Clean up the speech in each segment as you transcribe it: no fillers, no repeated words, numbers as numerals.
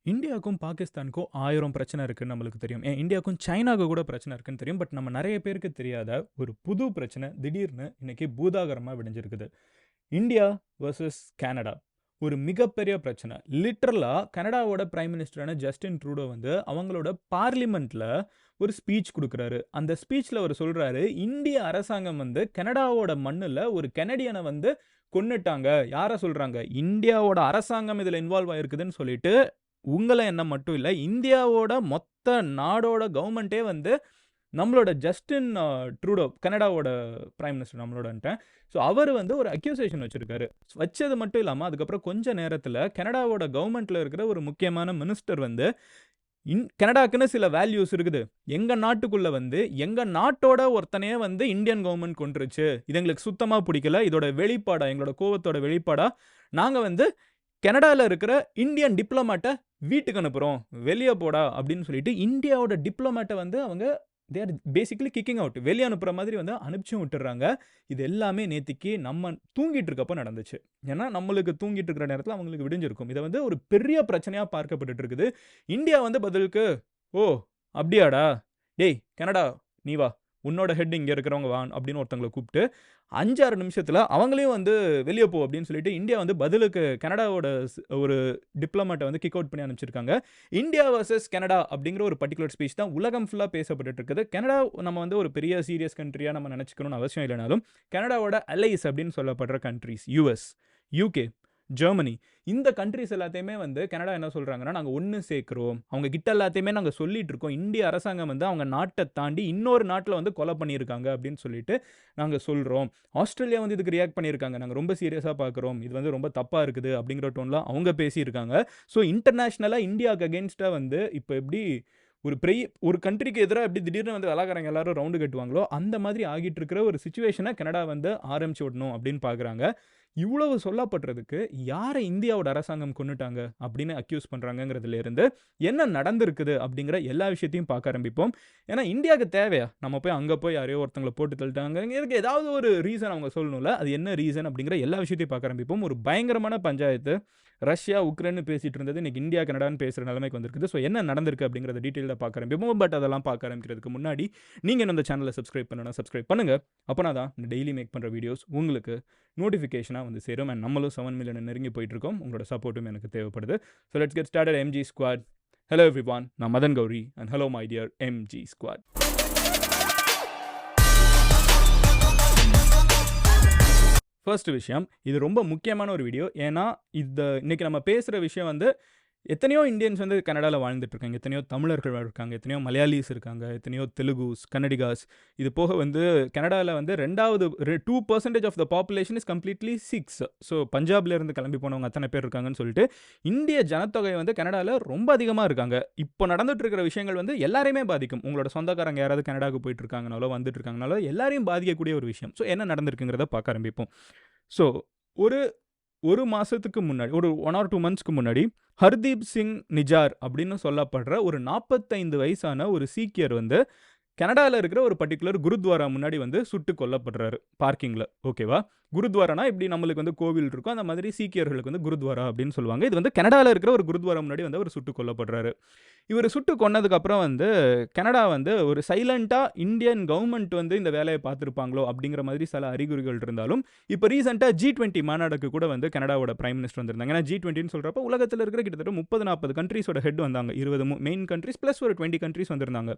இந்தியாவுக்கும் பாகிஸ்தானுக்கும் 1000 பிரச்சனை இருக்குன்னு நம்மளுக்கு தெரியும். இந்தியாவுக்கும் சைனாவுக்கு கூட பிரச்சனை இருக்குன்னு தெரியும். பட் நம்ம நெறைய பேருக்கு தெரியாத ஒரு புது பிரச்சனை திடீர்னு இன்னைக்கு பூதாகரமா வெடிஞ்சிருக்குது. India versus Canada. ஒரு மிகப்பெரிய பிரச்சனை. லிட்டரலா கனடாவோட பிரைம் மினிஸ்டரான ஜஸ்டின் ட்ரூடோ வந்து அவங்களோட பார்லிமெண்ட்ல ஒரு ஸ்பீச் குடுக்குறாரு. அந்த ஸ்பீச்ல அவரு சொல்றாரு, இந்திய அரசாங்கம் வந்து கனடாவோட மண்ணுல ஒரு கனடியன வந்து கொன்னுட்டாங்க. யார சொல்றாங்க? இந்தியாவோட அரசாங்கம் இதுல இன்வால்வ் ஆயிருக்குதுன்னு சொல்லிட்டு உங்கள என்ன மட்டும் இல்ல, இந்தியாவோட மொத்த நாடோட கவர்மெண்ட்டே வந்து நம்மளோட ஜஸ்டின் ட்ரூடோ கனடாவோட பிரைம் மினிஸ்டர் நம்மளோடன்ட்டேன். ஸோ அவரு வந்து ஒரு அக்யூசேஷன் வச்சிருக்காரு. வச்சது மட்டும் இல்லாம, அதுக்கப்புறம் கொஞ்ச நேரத்துல கனடாவோட கவர்மெண்ட்ல இருக்கிற ஒரு முக்கியமான மினிஸ்டர் வந்து, கனடாக்குன்னு சில வேல்யூஸ் இருக்குது. எங்க நாட்டுக்குள்ள வந்து, எங்க நாட்டோட ஒருத்தனையே வந்து இந்தியன் கவர்மெண்ட் கொன்றுச்சு. இது எங்களுக்கு சுத்தமா பிடிக்கல. இதோட வெளிப்பாடா, எங்களோட கோவத்தோட வெளிப்பாடா, நாங்க வந்து கனடால இருக்கிற இந்தியன் டிப்ளோமேட்ட வீட்டுக்கு அனுப்புறோம். வெளிய போடா அப்படின்னு சொல்லிட்டு இந்தியாவோட டிப்ளோமேட்ட வந்து அவங்க they are basically kicking out. வெளிய அனுப்புற மாதிரி வந்து அனுப்பிச்சும் விட்டுர்றாங்க. இது எல்லாமே நேத்திக்கு நம்ம தூங்கிட்டு இருக்கப்ப நடந்துச்சு. ஏன்னா, நம்மளுக்கு தூங்கிட்டு இருக்கிற நேரத்துல அவங்களுக்கு விடிஞ்சிருக்கும். இத வந்து ஒரு பெரிய பிரச்சனையா பார்க்கப்பட்டுட்டு இருக்குது. இந்தியா வந்து பதிலுக்கு, "ஓ! அப்படியாடா? டேய் கனடா நீ வா. உன்னோட ஹெட் இங்க இருக்கிறவங்க வா" அப்படின்னு ஒருத்தங்கள கூப்பிட்டு 5, 6 நிமிஷத்துல அவங்களையும் வந்து வெளிய போ அப்படின்னு சொல்லிட்டு இந்தியா வந்து பதிலுக்கு கனடாவோட ஒரு டிப்ளோமேட்ட வந்து கிக் அவுட் பண்ணி அனுப்பிச்சிருக்காங்க. இந்தியா வெர்சஸ் கனடா அப்படிங்கிற ஒரு பர்ட்டிகுலர் ஸ்பீச் தான் உலகம் ஃபுல்லா பேசப்பட்டுட்டு இருக்குது. கனடா நம்ம வந்து ஒரு பெரிய சீரியஸ் கண்ட்ரியா நம்ம நினைச்சுக்கணும்னு அவசியம் இல்லனாலும், கனடாவோட அலைஸ் அப்படின்னு சொல்லப்படுற கண்ட்ரீஸ் யுஎஸ், யுகே, ஜெர்மனி இந்த கண்ட்ரீஸ் எல்லாத்தையுமே வந்து கனடா என்ன சொல்றாங்கன்னா, நாங்க ஒண்ணு சேர்க்கிறோம். அவங்க கிட்ட எல்லாத்தையுமே நாங்க சொல்லிட்டு இருக்கோம். இந்திய அரசாங்கம் வந்து அவங்க நாட்ட தாண்டி இன்னொரு நாட்டுல வந்து கொலை பண்ணியிருக்காங்க அப்படின்னு சொல்லிட்டு நாங்க சொல்றோம். ஆஸ்திரேலியா வந்து இதுக்கு ரியாக்ட் பண்ணியிருக்காங்க. நாங்க ரொம்ப சீரியஸா பார்க்கிறோம். இது வந்து ரொம்ப தப்பா இருக்குது அப்படிங்கிற டோன்ல அவங்க பேசியிருக்காங்க. ஸோ இன்டர்நேஷனலா இந்தியாவுக்கு அகைன்ஸ்டா வந்து இப்ப எப்படி ஒரு கண்ட்ரிக்கு எதிரா எப்படி திடீர்னு வந்து வெள்ளைக்காரங்க எல்லாரும் ரவுண்டு கட்டுவாங்களோ, அந்த மாதிரி ஆகிட்டு இருக்கிற ஒரு சிச்சுவேஷன கனடா வந்து ஆரம்பிச்சு விடணும் அப்படின்னு பார்க்குறாங்க. இவ்வளவு சொல்லப்படுறதுக்கு யார இந்தியாவோட அரசாங்கம் கொன்னுட்டாங்க அப்படின்னு அக்யூஸ் பண்றாங்கங்கிறதுல இருந்து என்ன நடந்திருக்குது அப்படிங்கிற எல்லா விஷயத்தையும் பார்க்க ஆரம்பிப்போம். ஏன்னா இந்தியாவுக்கு தேவையா? நம்ம போய் அங்க போய் யாரையோ ஒருத்தங்கள போட்டு தள்ளிட்டாங்க. இதுக்கு ஏதாவது ஒரு ரீசன் அவங்க சொல்லணும்ல. அது என்ன ரீசன் அப்படிங்கிற எல்லா விஷயத்தையும் பார்க்க ஆரம்பிப்போம். ஒரு பயங்கரமான பஞ்சாயத்து. ரஷ்யா, உக்ரைன்னு பேசிட்டு இருந்தது. இன்னைக்கு இந்தியா, கனடான்னு பேசுற நிலைமைக்கு வந்திருக்குது. ஸோ என்ன நடந்திருக்கு அப்படிங்கிறத டீட்டெயிலா பார்க்க ஆரம்பிப்போம். பட் அதெல்லாம் பார்க்க ஆரம்பிக்கிறதுக்கு முன்னாடி நீங்க இந்த சேனலை சப்ஸ்கிரைப் பண்ணணும்னா சப்ஸ்கிரைப் பண்ணுங்க. அப்பனா தான் டெய்லி மேக் பண்ற வீடியோஸ் உங்களுக்கு நோட்டிஃபிகேஷனாக வந்து சேரும். அண்ட் நம்மளும் 7 மில்லியன் நெருங்கி போயிட்டு இருக்கோம். உங்களோட சப்போர்ட்டும் எனக்கு தேவைப்படுது. So let's get started MG squad. Hello everyone, நான் Madan Gowri and hello my dear MG squad. First விஷயம், இது ரொம்ப முக்கியமான ஒரு வீடியோ. ஏன்னா இன்னைக்கு நம்ம பேசுகிற விஷயம் வந்து எத்தனையோ இந்தியன்ஸ் வந்து கனடாவில் வாழ்ந்துட்டு இருக்காங்க. எத்தனையோ தமிழர்கள் இருக்காங்க, எத்தனையோ மலையாளிஸ் இருக்காங்க, எத்தனையோ தெலுங்குஸ், கன்னடிகாஸ். இது போக வந்து கனடாவில் வந்து 2% of the population is completely Sikhs. So பஞ்சாப்ல இருந்து கிளம்பி போனவங்க அத்தனை பேர் இருக்காங்கன்னு சொல்லிட்டு இந்திய ஜனத்தொகை வந்து கனடாவில் ரொம்ப அதிகமாக இருக்காங்க. இப்போ நடந்துட்டு இருக்கிற விஷயங்கள் வந்து எல்லாரையுமே பாதிக்கும். உங்களோட சொந்தக்காரங்க யாராவது கனடாவுக்கு போயிட்டு இருக்காங்கனாலோ வந்துட்டு இருக்காங்கனாலோ எல்லாரையும் பாதிக்கக்கூடிய ஒரு விஷயம். ஸோ என்ன நடந்திருக்குங்கிறத பார்க்க ஆரம்பிப்போம். ஸோ ஒரு மாதத்துக்கு முன்னாடி, ஒரு 1 or 2 monthsக்கு முன்னாடி ஹர்தீப் சிங் நிஜார் அப்படின்னு சொல்லப்படுற ஒரு 45 வயசான ஒரு சீக்கியர் வந்து கனடாவில் இருக்கிற ஒரு பர்டிகுலர் குருத்வாரா முன்னாடி வந்து சுட்டு கொல்லப்படுறாரு பார்க்கிங்கில். ஓகேவா? குருத்வாரானா இப்படி நம்மளுக்கு வந்து கோவில் இருக்கும், அந்த மாதிரி சீக்கியர்களுக்கு வந்து குருத்வாரா அப்படின்னு சொல்லுவாங்க. இது வந்து கனடாவில் இருக்கிற ஒரு குருத்வாரா முன்னாடி வந்து அவர் சுட்டு கொல்லப்படுறாரு. இவர் சுட்டு கொன்னதுக்கப்புறம் வந்து கனடா வந்து ஒரு சைலண்டாக இந்தியன் கவர்மெண்ட் வந்து இந்த வேலையை பார்த்துருப்பாங்களோ அப்படிங்கிற மாதிரி சில அறிகுறிகள் இருந்தாலும், இப்போ ரீசெண்டாக G20 மாநாடுக்கு கூட வந்து கனடாவோட பிரைம் மினிஸ்டர் வந்திருந்தாங்க. ஏன்னா G20ன்னு சொல்கிறப்ப உலகத்தில் இருக்கிற கிட்டத்தட்ட 30-40 கண்ட்ரீஸோட ஹெட் வந்தாங்க. 20 மெயின் கண்ட்ரீஸ் ப்ளஸ் ஒரு 20 கண்ட்ரீஸ் வந்திருந்தாங்க.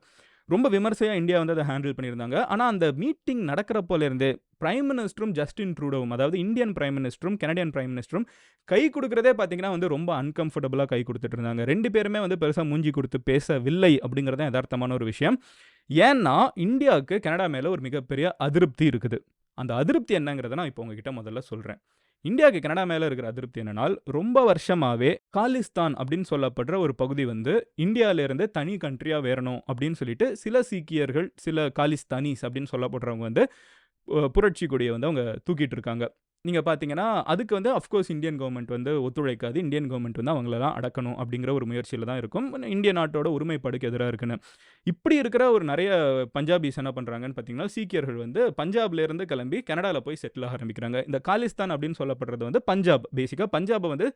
ரொம்ப விமர்சையாக இந்தியா வந்து அதை ஹேண்டில் பண்ணியிருந்தாங்க. ஆனால் அந்த மீட்டிங் நடக்கிறப்போலேருந்தே பிரைம் மினிஸ்டரும் ஜஸ்டின் ட்ரூடோவும், அதாவது இந்தியன் பிரைம் மினிஸ்டரும் கனடியன் பிரைம் மினிஸ்டரும் கை கொடுக்குறதே பார்த்தீங்கன்னா வந்து ரொம்ப அன்கம்ஃபர்டபுளாக கை கொடுத்துட்டு இருந்தாங்க. 2 பேருமே வந்து பெருசாக மூஞ்சி கொடுத்து பேசவில்லை அப்படிங்கிறது யதார்த்தமான ஒரு விஷயம். ஏன்னா இந்தியாவுக்கு கனடா மேலே ஒரு மிகப்பெரிய அதிருப்தி இருக்குது. அந்த அதிருப்தி என்னங்கிறத நான் இப்போ உங்ககிட்ட முதல்ல சொல்கிறேன். இந்தியாவுக்கு கனடா மேலே இருக்கிற அதிருப்தி என்னன்னால், ரொம்ப வருஷமாகவே காலிஸ்தான் அப்படின்னு சொல்லப்படுற ஒரு பகுதி வந்து இந்தியாவிலேருந்து தனி கண்ட்ரியாக வேறணும் அப்படின்னு சொல்லிட்டு சில சீக்கியர்கள், சில காலிஸ்தானிஸ் அப்படின்னு சொல்லப்படுறவங்க வந்து புரட்சி கொடியை வந்து அவங்க தூக்கிட்டு இருக்காங்க. நீங்கள் பார்த்தீங்கன்னா அதுக்கு வந்து அஃப்கோர்ஸ் இந்தியன் கவர்மெண்ட் வந்து ஒத்துழைக்காது. இந்தியன் கவர்மெண்ட் வந்து அவங்களெல்லாம் அடக்கணும் அப்படிங்கிற ஒரு முயற்சியில் தான் இருக்கும். இந்திய நாட்டோட ஒருமைப்பாடுக்கு எதிராக இருக்குன்னு. இப்படி இருக்கிற ஒரு நிறைய பஞ்சாபிஸ் என்ன பண்ணுறாங்கன்னு பார்த்தீங்கன்னா, சீக்கியர்கள் வந்து பஞ்சாப்லேருந்து கிளம்பி கனடாவில் போய் செட்டில் ஆரம்பிக்கிறாங்க. இந்த காலிஸ்தான் அப்படின்னு சொல்லப்படுறது வந்து பஞ்சாப். பேசிக்காக பஞ்சாபை வந்து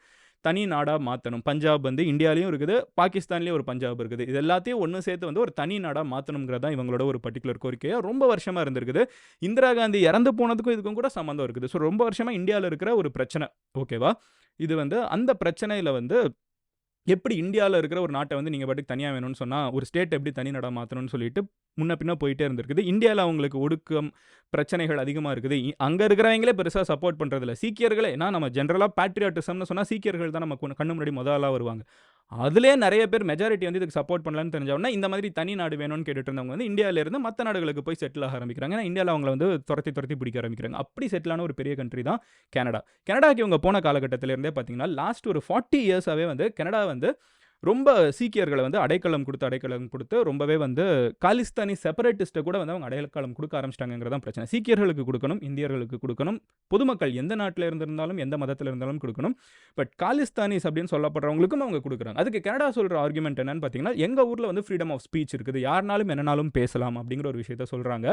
தனி நாடாக மாற்றணும். பஞ்சாப் வந்து இந்தியாலையும் இருக்குது, பாகிஸ்தான்லேயும் ஒரு பஞ்சாப் இருக்குது. இது எல்லாத்தையும் ஒன்று சேர்த்து வந்து ஒரு தனி நாடாக மாற்றணுங்கிறது தான் இவங்களோட ஒரு பர்டிகுலர் கோரிக்கையாக ரொம்ப வருஷமாக இருந்திருக்குது. இந்திரா காந்தி இறந்து போனதுக்கும் இதுக்கும் கூட சம்மந்தம் இருக்குது. ஸோ ரொம்ப வருஷமாக இந்தியாவில் இருக்கிற ஒரு பிரச்சனை, ஓகேவா? இது வந்து அந்த பிரச்சனையில் வந்து எப்படி இந்தியாவில் இருக்கிற ஒரு நாட்டை வந்து நீங்கள் பாட்டுக்கு தனியாக வேணும்னு சொன்னால் ஒரு ஸ்டேட் எப்படி தனி நாடாக மாற்றணும்னு சொல்லிட்டு முன்ன பின்ன போயிட்டே இருந்திருக்குது. இந்தியாவில் அவங்களுக்கு ஒடுக்கம் பிரச்சனைகள் அதிகமாக இருக்குது. அங்கே இருக்கிறவங்களே பெருசாக சப்போர்ட் பண்ணுறதில்ல. சீக்கியர்களே, ஏன்னா நம்ம ஜென்ரலாக பேட்ரியாட்டிசம்னு சொன்னால் சீக்கியர்கள் தான் நம்ம கண்ணு முன்னாடி முதலாக வருவாங்க. அதிலே நிறைய பேர் மெஜாரிட்டி வந்து இதுக்கு சப்போர்ட் பண்ணலான்னு தெரிஞ்சவொன்னா இந்த மாதிரி தனி நாடு வேணும்னு கேட்டுட்டு இருந்தவங்க வந்து இந்தியாவிலேருந்து மற்ற நாடுகளுக்கு போய் செட்டில் ஆக ஆரம்பிக்கிறாங்க. ஏன்னா இந்தியாவில் அவங்கள வந்து துரத்தி பிடிக்க ஆரம்பிக்கிறாங்க. அப்படி செட்டிலான ஒரு பெரிய கண்ட்ரி தான் கனடா. கனடாக்கு இவங்க போன காலகட்டத்திலேருந்தே பார்த்தீங்கன்னா லாஸ்ட் ஒரு 40 இயர்ஸாகவே வந்து கனடா வந்து ரொம்ப சீக்கியர்களை வந்து அடைக்கலம் கொடுத்து ரொம்பவே வந்து காலிஸ்தானி செப்பரேட்டிஸ்ட்டை கூட வந்து அவங்க அடைக்கலம் கொடுக்க ஆரம்பிச்சிட்டாங்கிறதான் பிரச்சனை. சீக்கியர்களுக்கு கொடுக்கணும், இந்தியர்களுக்கு கொடுக்கணும், பொதுமக்கள் எந்த நாட்டில் இருந்திருந்தாலும் எந்த மதத்தில் இருந்தாலும் கொடுக்கணும். பட் காலிஸ்தானிஸ் அப்படின்னு சொல்லப்படுறவங்களுக்கும் அவங்க கொடுக்குறாங்க. அதுக்கு கனடா சொல்கிற ஆர்குமெண்ட் என்னன்னு பார்த்தீங்கன்னா, எங்கள் ஊரில் வந்து ஃப்ரீடம் ஆஃப் ஸ்பீச் இருக்குது, யாருனாலும் என்னனாலும் பேசலாம் அப்படிங்கிற ஒரு விஷயத்த சொல்கிறாங்க.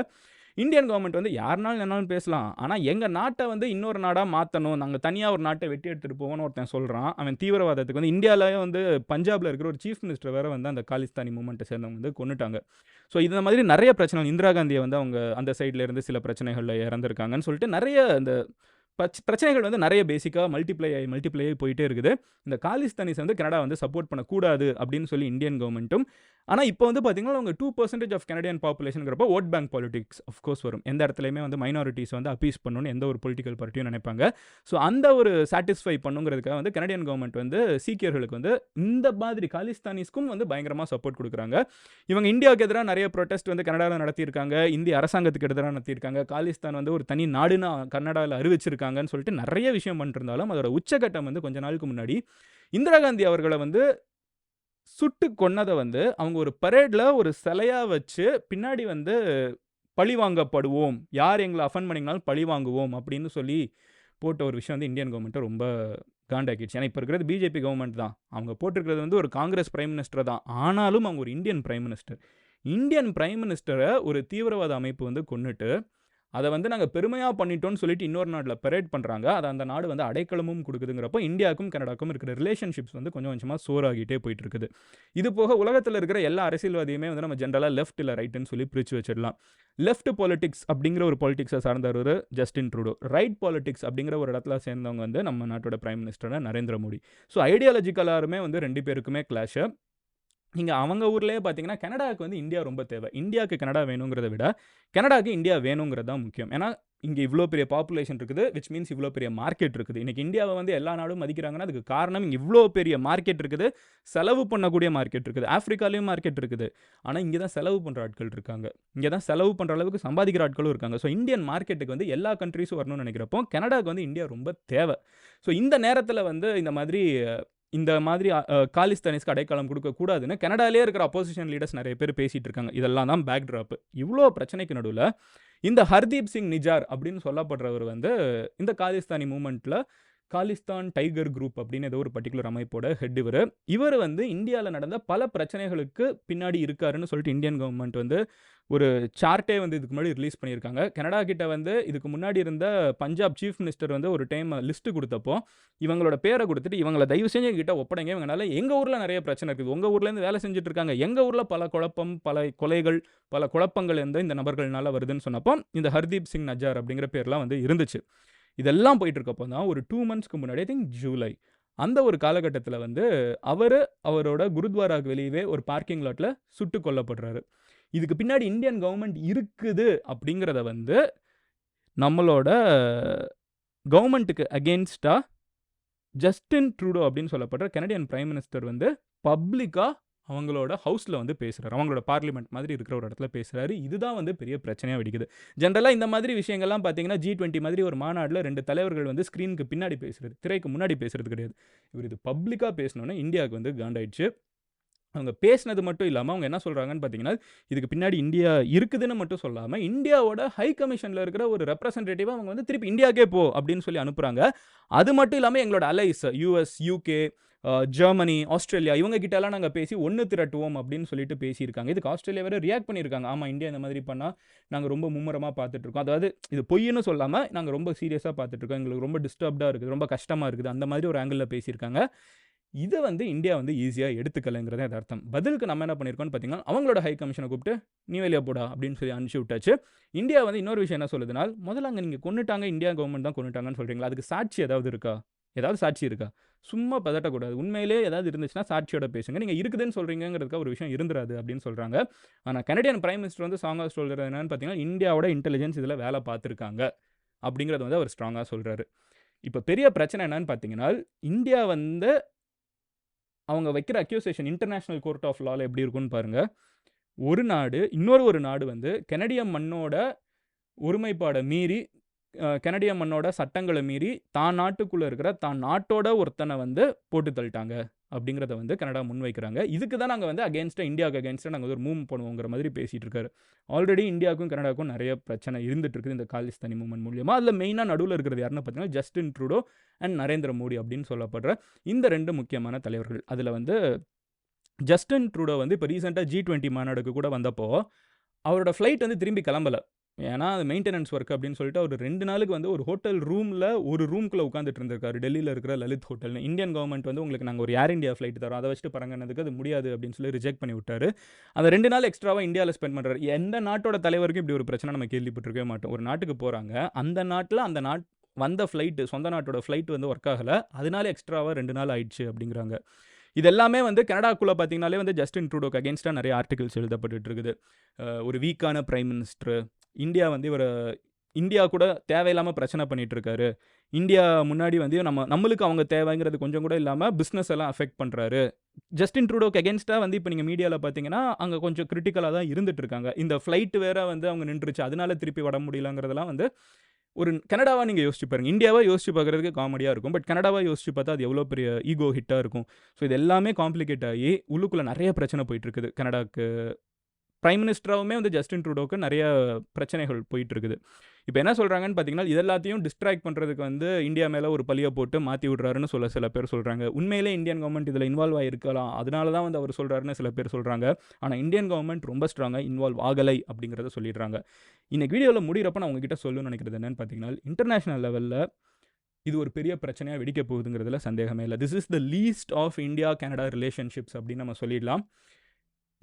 இந்தியன் கவர்மெண்ட் வந்து யாருனாலும் என்னாலும் பேசலாம், ஆனால் எங்கள் நாட்டை வந்து இன்னொரு நாடாக மாற்றணும், நாங்கள் தனியாக ஒரு நாட்டை வெட்டி எடுத்துகிட்டு போவோம்னு ஒருத்தன் சொல்கிறான். அவன் தீவிரவாதத்துக்கு வந்து இந்தியாவிலேயே வந்து பஞ்சாபில் இருக்கிற ஒரு சீஃப் மினிஸ்டர் வேறு வந்து அந்த காலிஸ்தானி மூமெண்ட்டை சேர்ந்தவங்க வந்து கொண்டுட்டாங்க. ஸோ இந்த மாதிரி நிறைய பிரச்சனை, இந்திரா காந்தியை வந்து அவங்க அந்த சைடில் இருந்து சில பிரச்சனைகளில் இறந்துருக்காங்கன்னு சொல்லிட்டு நிறைய அந்த பிரச்சனைகள் வந்து நிறைய பேசிக்காக மல்டிப்ளை ஆகி போயிட்டே இருக்குது. இந்த காலிஸ்தானிஸ் வந்து கனடா வந்து சப்போர்ட் பண்ணக்கூடாது அப்படின்னு சொல்லி இந்தியன் கவர்மெண்ட்டும். ஆனால் இப்போ வந்து பார்த்தீங்கன்னா அவங்க 2% ஆஃப் கனடியன் பாப்புலேஷனுங்கிறப்போ ஓட் பேங்க் பாலிடிக்ஸ் அஃப்கோர்ஸ் வரும். எந்த இடத்துலையுமே வந்து மைனாரிட்டிஸ் வந்து அப்பீஸ் பண்ணணும்னு எந்த ஒரு பொலிட்டிக்கல் பார்ட்டியும் நினைப்பாங்க. ஸோ அந்த ஒரு சாட்டிஸ்ஃபை பண்ணுங்கிறதுக்காக வந்து கனடியன் கவர்மெண்ட் வந்து சீக்கியர்களுக்கு வந்து இந்த மாதிரி காலிஸ்தானிஸ்க்கும் வந்து பயங்கரமாக சப்போர்ட் கொடுக்குறாங்க. இவங்க இந்தியாவுக்கு எதிராக நிறைய ப்ரொட்டஸ்ட் வந்து கனடாவில் நடத்தியிருக்காங்க, இந்திய அரசாங்கத்துக்கு எதிராக நடத்தியிருக்காங்க, காலிஸ்தான் வந்து ஒரு தனி நாடுன்னு கனடாவில் அறிவிச்சிருக்காங்கன்னு சொல்லிட்டு நிறைய விஷயம் பண்ணிருந்தாலும் அதோட உச்சகட்டம் வந்து கொஞ்ச நாளுக்கு முன்னாடி இந்திரா காந்தி அவர்களை வந்து சுட்டு கொன்னதை வந்து அவங்க ஒரு பரேடில் ஒரு சிலையாக வச்சு பின்னாடி வந்து பழி வாங்கப்படுவோம், யார் எங்களை அஃபெண்ட் பண்ணிங்கனாலும் பழி வாங்குவோம் அப்படின்னு சொல்லி போட்ட ஒரு விஷயம் வந்து இந்தியன் கவர்மெண்ட்டை ரொம்ப காண்டாக்கிடுச்சு. ஏன்னா இப்போ இருக்கிறது பிஜேபி கவர்மெண்ட் தான், அவங்க போட்டிருக்கிறது வந்து ஒரு காங்கிரஸ் பிரைம் மினிஸ்டர் தான், ஆனாலும் அவங்க ஒரு இந்தியன் பிரைம் மினிஸ்டரை ஒரு தீவிரவாத அமைப்பு வந்து கொன்னுட்டு அதை வந்து நாங்கள் பெருமையாக பண்ணிட்டோம்னு சொல்லிட்டு இன்னொரு நாட்டில் பரேட் பண்ணுறாங்க. அதை அந்த நாடு வந்து அடைக்கலமும் கொடுக்குதுங்கிறப்போ இந்தியாவுக்கும் கனடாக்கும் இருக்கிற ரிலேஷன்ஷிப்ஸ் வந்து கொஞ்சம் கொஞ்சமாக சோறாகிட்டே போயிட்டு இருக்குது. இது போக உலகத்தில் இருக்கிற எல்லா அரசியல்வாதியுமே வந்து நம்ம ஜென்ரலாக லெஃப்ட் இல்லை ரைட்டுன்னு சொல்லி பிரித்து வச்சிடலாம். லெஃப்ட் பாலிடிக்ஸ் அப்படிங்கிற ஒரு பாலிடிக்ஸை சார்ந்தவர் ஜஸ்டின் ட்ரூடோ, ரைட் பாலிடிக்ஸ் அப்படிங்கிற ஒரு இடத்துல சேர்ந்தவங்க வந்து நம்ம நாட்டோட பிரைம் மினிஸ்டரான நரேந்திர மோடி. ஸோ ஐடியாலஜிக்கலாருமே வந்து ரெண்டு பேருக்குமே கிளாஷு. நீங்கள் அவங்க ஊர்லேயே பார்த்தீங்கன்னா கனடாவுக்கு வந்து இந்தியா ரொம்ப தேவை. இந்தியாவுக்கு கனடா வேணுங்கிறத விட கனடாவுக்கு இந்தியா வேணுங்கிறது தான் முக்கியம். ஏன்னா இங்கே இவ்வளோ பெரிய பாப்புலேஷன் இருக்குது, விச் மீன்ஸ் இவ்வளோ பெரிய மார்க்கெட் இருக்குது. இன்றைக்கி இந்தியாவை வந்து எல்லா நாடும் மதிக்கிறாங்கன்னா அதுக்கு காரணம் இங்கே இவ்வளோ பெரிய மார்க்கெட் இருக்குது, செலவு பண்ணக்கூடிய மார்க்கெட் இருக்குது. ஆஃப்ரிக்காலேயும் மார்க்கெட் இருக்குது, ஆனால் இங்கே தான் செலவு பண்ணுற ஆட்கள் இருக்காங்க, இங்கே தான் செலவு பண்ணுற அளவுக்கு சம்பாதிக்கிற ஆட்களும் இருக்காங்க. ஸோ இந்தியன் மார்க்கெட்டுக்கு வந்து எல்லா கண்ட்ரீஸும் வரணும்னு நினைக்கிறப்போ கனடாவுக்கு வந்து இந்தியா ரொம்ப தேவை. ஸோ இந்த நேரத்தில் வந்து இந்த மாதிரி காலிஸ்தானிஸ்க்கு அடைக்கலம் கொடுக்கக்கூடாதுன்னு கனடாலே இருக்கிற அப்போசிஷன் லீடர்ஸ் நிறைய பேர் பேசிகிட்டு இருக்காங்க. இதெல்லாம் தான் பேக் ட்ராப். இவ்வளோ பிரச்சனைக்கு நடுவில் இந்த ஹர்தீப் சிங் நிஜார் அப்படின்னு சொல்லப்படுறவர் வந்து இந்த காலிஸ்தானி மூமெண்ட்டில் காலிஸ்தான் டைகர் குரூப் அப்படின்னு ஏதோ ஒரு பர்டிகுலர் அமைப்போட ஹெட். இவர் வந்து இந்தியாவில் நடந்த பல பிரச்சனைகளுக்கு பின்னாடி இருக்காருன்னு சொல்லிட்டு இந்தியன் கவர்மெண்ட் வந்து ஒரு சார்ட்டே வந்து இதுக்கு முன்னாடி ரிலீஸ் பண்ணியிருக்காங்க. கனடா கிட்ட வந்து இதுக்கு முன்னாடி இருந்த பஞ்சாப் சீஃப் மினிஸ்டர் வந்து ஒரு டைம் லிஸ்ட்டு கொடுத்தப்போ இவங்களோட பேரை கொடுத்துட்டு இவங்களை தயவு செஞ்சு எங்கிட்ட ஒப்படைங்க, இவங்களால எங்கள் ஊரில் நிறைய பிரச்சனை இருக்குது, உங்கள் ஊர்லேருந்து வேலை செஞ்சுட்டு இருக்காங்க, எங்கள் ஊரில் பல குழப்பம், பல கொலைகள், பல குழப்பங்கள் இந்த நபர்கள்னால வருதுன்னு சொன்னப்போ இந்த ஹர்தீப் சிங் நஜார் அப்படிங்கிற பேர்லாம் வந்து இருந்துச்சு. இதெல்லாம் போயிட்டு இருக்கப்போ தான் ஒரு 2 monthsக்கு முன்னாடி ஐ திங்க் ஜூலை அந்த ஒரு காலகட்டத்தில் வந்து அவரோட குருத்வாராக்கு வெளியவே ஒரு பார்க்கிங் லாட்டில் சுட்டு கொல்லப்படுறாரு. இதுக்கு பின்னாடி இந்தியன் கவர்மெண்ட் இருக்குது அப்படிங்கிறத வந்து நம்மளோட கவர்மெண்ட்டுக்கு அகெயின்ஸ்டாக ஜஸ்டின் ட்ரூடோ அப்படின்னு சொல்லப்படுற கனடியன் பிரைம் மினிஸ்டர் வந்து பப்ளிக்காக அவங்களோட ஹவுஸில் வந்து பேசுகிறார், அவங்களோட பார்லிமெண்ட் மாதிரி இருக்கிற ஒரு இடத்துல பேசுகிறாரு. இதுதான் வந்து பெரிய பிரச்சனையாக வெடிக்குது. ஜென்ரலாக இந்த மாதிரி விஷயங்கள்லாம் பார்த்தீங்கன்னா G20 மாதிரி ஒரு மாநாட்டில் 2 தலைவர்கள் வந்து ஸ்க்ரீனுக்கு பின்னாடி பேசுகிறது, திரைக்கு முன்னாடி பேசுகிறது கிடையாது. இவர் இது பப்ளிக்காக பேசணுன்னா இந்தியாவுக்கு வந்து காண்டாயிடுச்சு. அவங்க பேசினது மட்டும் இல்லாமல் அவங்க என்ன சொல்கிறாங்கன்னு பார்த்தீங்கன்னா இதுக்கு பின்னாடி இந்தியா இருக்குதுன்னு மட்டும் சொல்லாமல் இந்தியாவோட ஹை கமிஷனில் இருக்கிற ஒரு ரெப்ரசன்டேட்டிவாக அவங்க வந்து திருப்பி இந்தியாவுக்கே போ அப்படின்னு சொல்லி அனுப்புகிறாங்க. அது மட்டும் இல்லாமல் எங்களோட allies US UK Germany, Australia இவங்க கிட்டலாம் நாங்கள் பேசி ஒன்று திரட்டுவோம் அப்படின்னு சொல்லிட்டு பேசியிருக்காங்க. இதுக்கு ஆஸ்திரேலியா வேறு ரியாக்ட் பண்ணியிருக்காங்க. ஆமாம், இந்தியா இந்த மாதிரி பண்ணால் நாங்கள் ரொம்ப மும்முரமாக பார்த்துட்ருக்கோம். அதாவது இது பொய்ன்னு சொல்லாமல் நாங்கள் ரொம்ப சீரியஸாக பார்த்துட்ருக்கோம், எங்களுக்கு ரொம்ப டிஸ்டர்ப்டாக இருக்குது, ரொம்ப கஷ்டமாக இருக்குது, அந்த மாதிரி ஒரு ஆங்கிளில் பேசியிருக்காங்க. இதை இந்தியா ஈஸியாக எடுத்துக்கலைங்கிறதே அது அர்த்தம். பதிலுக்கு நம்ம என்ன பண்ணியிருக்கோம்னு பார்த்தீங்கன்னா, அவங்களோட ஹை கமிஷனை கூப்பிட்டு நீ வெளியே போடா அப்படின்னு சொல்லி அனுப்பிச்சி விட்டாச்சு. இந்தியா இன்னொரு விஷயம் என்ன சொல்லுதுனால், முதல்ல அங்கே நீங்கள் கொண்டுட்டாங்க, இந்தியா கவர்மெண்ட் தான் கொண்டுட்டாங்கன்னு சொல்கிறீங்களா, அதுக்கு சாட்சி ஏதாவது இருக்கா? ஏதாவது சாட்சி இருக்கா? சும்மா பதட்டக்கூடாது. உண்மையிலே ஏதாவது இருந்துச்சுன்னா சாட்சியோட பேசுங்க. நீங்கள் இருக்குதுன்னு சொல்கிறீங்கிறதுக்காக ஒரு விஷயம் இருந்துராது அப்படின்னு சொல்கிறாங்க. ஆனால் கனடியன் பிரைம் மினிஸ்டர் ஸ்ட்ராங்காக சொல்கிறது என்னன்னு பார்த்தீங்கன்னா, இந்தியாவோட இன்டெலிஜென்ஸ் இதில் வேலை பார்த்துருக்காங்க அப்படிங்கிறத அவர் ஸ்ட்ராங்காக சொல்கிறாரு. இப்போ பெரிய பிரச்சனை என்னன்னு பார்த்தீங்கன்னா, இந்தியா அவங்க வைக்கிற அக்யூசேஷன் இன்டர்நேஷனல் கோர்ட் ஆஃப் லாவில் எப்படி இருக்குன்னு பாருங்கள். ஒரு நாடு இன்னொரு நாடு கனடிய மண்ணோட ஒருமைப்பாடை மீறி, கனடிய மண்ணோட சட்டங்களை மீறி தான் நாட்டுக்குள்ளே இருக்கிற தான் நாட்டோட ஒருத்தனை போட்டு தள்ளிட்டாங்க அப்படிங்கிறத கனடா முன்வைக்கிறாங்க. இதுக்கு தான் நாங்கள் அகேன்ஸ்டாக இந்தியாவுக்கு அகேன்ஸ்டாக நாங்கள் ஒரு மூவ் பண்ணுவோங்கிற மாதிரி பேசிகிட்டு இருக்காரு. ஆல்ரெடி இந்தியாவுக்கும் கனடாவுக்கும் நிறைய பிரச்சனை இருந்துட்டு இருக்குது இந்த காலிஸ்தானி மூவ்மெண்ட் மூலியமாக. அதில் மெயினாக நடுவில் இருக்கிறது யாருன்னு பார்த்தீங்கன்னா, Justin Trudeau and Narendra Modi அப்படின்னு சொல்லப்படுற இந்த 2 முக்கியமான தலைவர்கள். அதில் ஜஸ்டின் ட்ரூடோ இப்போ ரீசெண்டாக G20 மாநாடுக்கு கூட வந்தப்போ அவரோட ஃப்ளைட் திரும்பி கிளம்பலை. ஏன்னா அது மெயின்டெனன்ஸ் ஒர்க் அப்படின்னு சொல்லிட்டு அவர் 2 நாளுக்கு ஒரு ஹோட்டல் ரூமில் ஒரு ரூம்குள்ளே உட்காந்துட்டு இருந்திருக்காரு, டெல்லியில் இருக்கிற லலித் ஹோட்டல்னு. இந்தியன் கவர்மெண்ட் உங்களுக்கு நாங்கள் ஒரு ஏர் இந்தியா ஃப்ளைட் தரோம், அதை வச்சுட்டு பரங்கினதுக்கு அது முடியாது அப்படின்னு சொல்லி ரிஜெக்ட் பண்ணி விட்டார். அந்த 2 நாள் எக்ஸ்ட்ராவாக இந்தியாவில் ஸ்பெண்ட் பண்ணுறாரு. எந்த நாட்டோட தலைவருக்கும் இப்படி ஒரு பிரச்சனை நம்ம கேள்விப்பட்டிருக்கவே மாட்டோம். ஒரு நாட்டுக்கு போகிறாங்க, அந்த நாட்டில் வந்த ஃப்ளைட்டு, சொந்த நாட்டோட ஃப்ளைட் ஒர்க் ஆகலை, அதனால எக்ஸ்ட்ராவாக 2 நாள் ஆயிடுச்சு அப்படிங்கிறாங்க. இது எல்லாமே கனடாக்குள்ளே பார்த்தீங்கன்னாலே ஜஸ்டின் ட்ரூடோக்கு அகேன்ஸ்டாக நிறைய ஆர்டிகல்ஸ் எழுதப்பட்டு இருக்குது. ஒரு வீக்கான பிரைம் மினிஸ்டர், இந்தியா இந்தியா கூட தேவையில்லாமல் பிரச்சனை பண்ணிகிட்டு இருக்காரு, இந்தியா முன்னாடி நம்மளுக்கு அவங்க தேவைங்கிறது கொஞ்சம் கூட இல்லாமல் பிஸ்னஸ் எல்லாம் அஃபெக்ட் பண்ணுறாரு. ஜஸ்டின் ட்ரூடோக்கு அகேன்ஸ்டாக இப்போ நீங்கள் மீடியாவில் பார்த்தீங்கன்னா அங்கே கொஞ்சம் கிரிட்டிக்கலாக தான் இருந்துட்டு இருக்காங்க. இந்த ஃப்ளைட்டு வேறு அவங்க நின்றுச்சு, அதனால திருப்பி வர முடியலங்கிறதெல்லாம் ஒரு கனடாவாக நீங்கள் யோசிச்சு பாருங்கள். இந்தியாவாக யோசிச்சு பார்க்குறதுக்கு காமெடியாக இருக்கும், பட் கனடாவாக யோசிச்சு பார்த்தா அது எவ்வளோ பெரிய ஈகோ ஹிட்டாக இருக்கும். ஸோ இது எல்லாமே காம்ப்ளிகேட் ஆகி உள்ளுக்குள்ளே நிறைய பிரச்சனை போயிட்டுருக்குது. கனடாவுக்கு பிரைம் மினிஸ்டராகவுமே ஜஸ்டின் ட்ரூடோக்கு நிறைய பிரச்சனைகள் போயிட்டு இருக்குது. இப்போ என்ன சொல்கிறாங்கன்னு பார்த்தீங்கன்னா, இது எல்லாத்தையும் டிஸ்ட்ராக்ட் பண்ணுறதுக்கு இந்தியா மேலே ஒரு பழியை போட்டு மாற்றி விட்றாருன்னு சில பேர் சொல்கிறாங்க. உண்மையிலே இந்தியன் கவர்மெண்ட் இதில் இன்வால்வ் ஆகிருக்கலாம், அதனால தான் அவர் சொல்கிறாருன்னு சில பேர் சொல்கிறாங்க. ஆனால் இந்தியன் கவர்மெண்ட் ரொம்ப ஸ்ட்ராங்காக இன்வால்வ் ஆகலை அப்படிங்கிறத சொல்லிடுறாங்க. இன்னைக்கு வீடியோவில் முடிகிறப்ப நான் உங்ககிட்ட சொல்லணும்னு நினைக்கிறது என்னென்னு பார்த்தீங்கன்னா, இன்டர்நேஷனல் லெவலில் இது ஒரு பெரிய பிரச்சனையாக வெடிக்க போகுதுங்கிறதுல சந்தேகமே இல்லை. This is the least of India Canada relationships அப்படின்னு நம்ம சொல்லிடலாம்.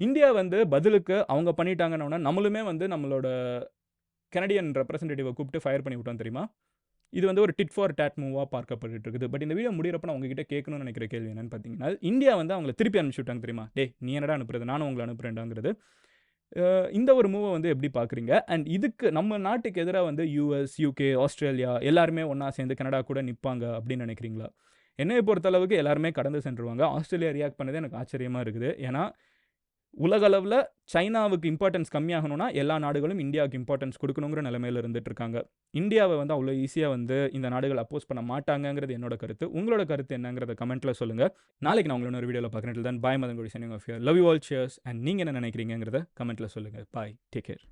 இந்தியா பதிலுக்கு அவங்க பண்ணிட்டாங்கன்னா, நம்மளுமே நம்மளோட கனடியன் ரெப்ரசன்டேட்டிவை கூப்பிட்டு ஃபயர் பண்ணி விட்டோம் தெரியுமா? இது ஒரு டிட் ஃபார் டேட் மூவாக பார்க்கப்பட்டு இருக்குது. பட் இந்த வீடியோ முடிகிறப்ப நான் உங்ககிட்ட கேட்கணும்னு நினைக்கிற கேள்வி என்னன்னு பார்த்தீங்கன்னா, இந்தியா அவங்களை திருப்பி அனுப்பிச்சு விட்டாங்க தெரியுமா? டே நீ என்னடா அனுப்புறது, நானும் உங்களை அனுப்புறேன்டாங்கிறது. இந்த ஒரு மூவை எப்படி பார்க்குறீங்க? அண்ட் இதுக்கு நம்ம நாட்டுக்கு எதிராக US, UK, ஆஸ்திரேலியா எல்லாருமே ஒன்றா சேர்ந்து கனடா கூட நிற்பாங்க அப்படின்னு நினைக்கிறீங்களா? என்னையை பொறுத்தளவுக்கு எல்லாருமே கடந்து சென்றுருவாங்க. ஆஸ்திரேலியா ரியாக்ட் பண்ணதே எனக்கு ஆச்சரியமாக இருக்குது. ஏன்னா உலகளவில் சைனாவுக்கு இம்பார்ட்டன்ஸ் கம்மியாகணும்னா எல்லா நாடுகளும் இந்தியாவுக்கு இம்பார்ட்டன்ஸ் கொடுக்கணுங்கிற நிலைமையில் இருந்துட்டு இருக்காங்க. இந்தியாவை அவ்வளோ ஈஸியாக இந்த நாடுகள் அப்போஸ் பண்ண மாட்டாங்கிறது என்னோட கருத்து. உங்களோட கருத்து என்னங்கிறத கமெண்ட்டில் சொல்லுங்கள். நாளைக்கு நான் உங்களோட ஒரு வீடியோவில் பார்க்குறேன். தான் bye, Madan Gowri, signing off you. Love you all, cheers. And நீங்கள் என்ன நினைக்கிறீங்கிறத கமெண்ட்டில் சொல்லுங்கள். Bye, take care.